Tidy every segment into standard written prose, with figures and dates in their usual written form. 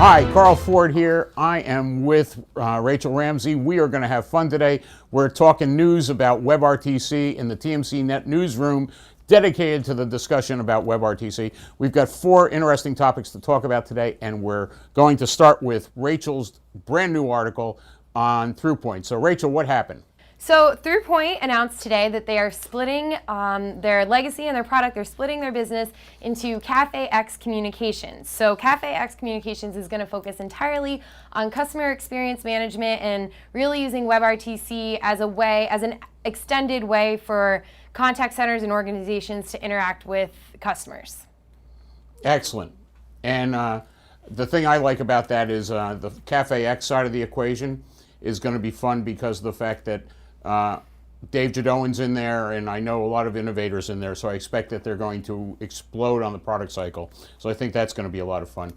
Hi, Carl Ford here. I am with Rachel Ramsey. We are going to have fun today. We're talking news about WebRTC in the TMC Net Newsroom, dedicated to the discussion about WebRTC. We've got 4 interesting topics to talk about today, and we're going to start with Rachel's brand new article on ThroughPoint. So Rachel, what happened? So ThroughPoint announced today that they are splitting their legacy and their product. They're splitting their business into CafeX Communications. So CafeX Communications is going to focus entirely on customer experience management and really using WebRTC as an extended way for contact centers and organizations to interact with customers. Excellent. And the thing I like about that is the CafeX side of the equation is going to be fun because of the fact that Dave Jadowan's in there, and I know a lot of innovators in there, so I expect that they're going to explode on the product cycle. So I think that's going to be a lot of fun.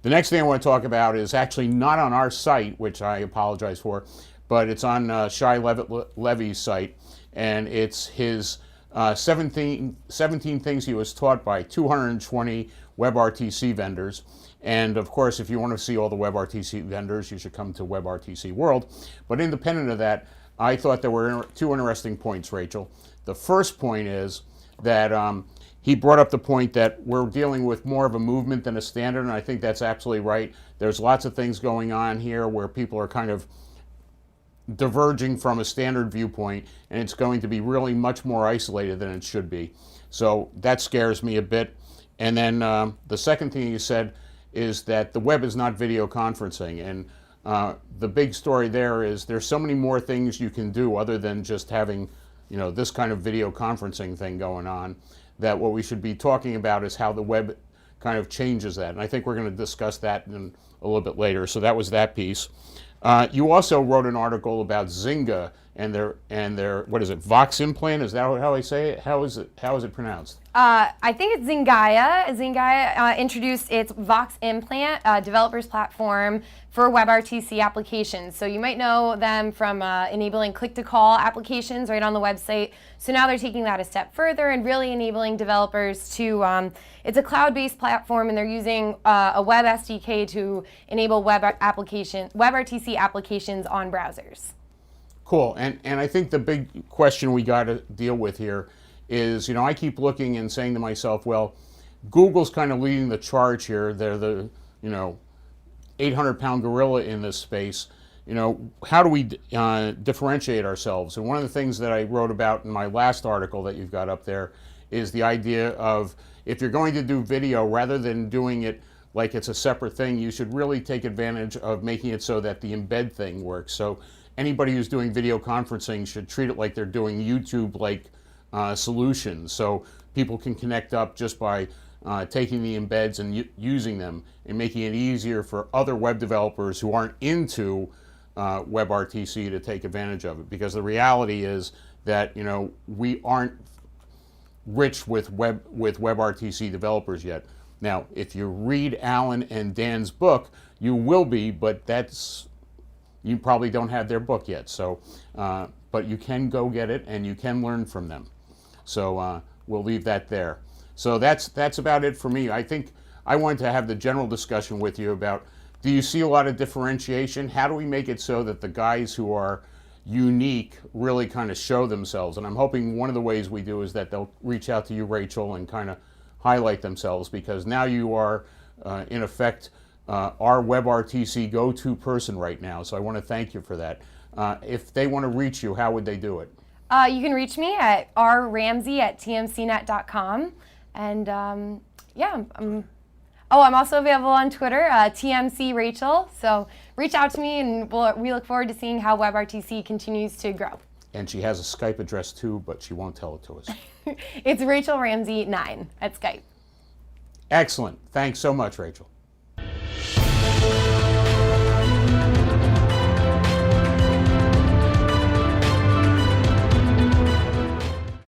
The next thing I want to talk about is actually not on our site, which I apologize for, but it's on Shai Levy's site, and it's his 17 things he was taught by 220 WebRTC vendors. And of course, if you want to see all the WebRTC vendors, you should come to WebRTC World. But independent of that, I thought there were 2 interesting points, Rachel. The first point is that he brought up the point that we're dealing with more of a movement than a standard, and I think that's absolutely right. There's lots of things going on here where people are kind of diverging from a standard viewpoint, and it's going to be really much more isolated than it should be. So that scares me a bit. And then the second thing he said is that the web is not video conferencing, and the big story there is there's so many more things you can do other than just having, this kind of video conferencing thing going on, that what we should be talking about is how the web kind of changes that. And I think we're going to discuss that in a little bit later. So that was that piece. You also wrote an article about Zynga and their what is it, Vox implant? Is that how I say it? How is it pronounced? I think it's Zynga. Zynga introduced its Vox implant developers platform for WebRTC applications. So you might know them from enabling click-to-call applications right on the website. So now they're taking that a step further and really enabling developers to, it's a cloud-based platform, and they're using a web SDK to enable WebRTC applications on browsers. Cool. And I think the big question we got to deal with here is, I keep looking and saying to myself, well, Google's kind of leading the charge here. They're the, 800-pound gorilla in this space. How do we differentiate ourselves? And one of the things that I wrote about in my last article that you've got up there is the idea of, if you're going to do video, rather than doing it like it's a separate thing, you should really take advantage of making it so that the embed thing works. So anybody who's doing video conferencing should treat it like they're doing YouTube-like solutions, so people can connect up just by taking the embeds and using them, and making it easier for other web developers who aren't into WebRTC to take advantage of it. Because the reality is that we aren't rich with WebRTC developers yet. Now, if you read Alan and Dan's book, you will be, but you probably don't have their book yet. So, but you can go get it and you can learn from them. So we'll leave that there. So that's about it for me. I think I wanted to have the general discussion with you about, do you see a lot of differentiation? How do we make it so that the guys who are unique really kind of show themselves? And I'm hoping one of the ways we do is that they'll reach out to you, Rachel, and kind of highlight themselves, because now you are, in effect, our WebRTC go-to person right now. So I want to thank you for that. If they want to reach you, how would they do it? You can reach me at rramsey@tmcnet.com. And I'm also available on Twitter, TMC Rachel. So reach out to me, and we look forward to seeing how WebRTC continues to grow. And she has a Skype address too, but she won't tell it to us. It's Rachel Ramsey 9 at Skype. Excellent. Thanks so much, Rachel.